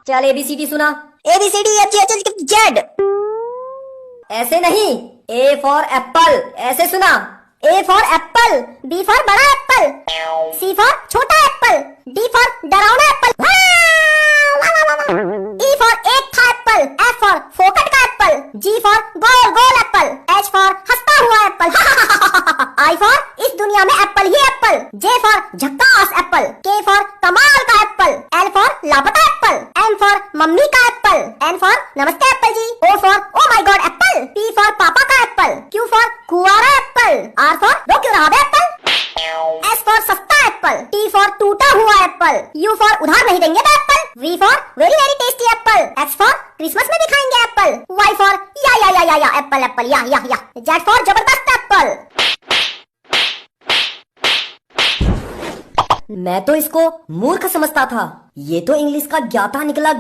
चल एबीसीडी सुना। ABCDEFGHIJK ऐसे नहीं, ए फॉर एप्पल, ऐसे सुना। A for Apple, B for बड़ा एप्पल, C फॉर छोटा एप्पल, D फॉर डरावना एप्पल, E फॉर एक था एप्पल, F फॉर फोकट का Apple, G for goal goal Apple, H for हंसता हुआ एप्पल, I फॉर इस दुनिया में Apple he Apple, J for झक्कास एप्पल, K फॉर कमाल का एप्पल, L फॉर लापता एप्पल, M फॉर मम्मी का एप्पल, N फॉर नमस्ते Apple ji, O for oh my God apple, P for पापा का एप्पल, Q फॉर कुआरा apple, R for रो क्यों रहा बे एप्पल, S फॉर सस्ता एप्पल, T फॉर टूटा हुआ एप्पल, U फॉर उधार नहीं देंगे बे apple, V for very very tasty apple, X for Christmas में भी खाएंगे एप्पल, Y फॉर या एप्पल एप्पल या, Z फॉर जबरदस्त एप्पल। मैं तो इसको मूर्ख समझता था, ये तो इंग्लिश का ज्ञाता निकला।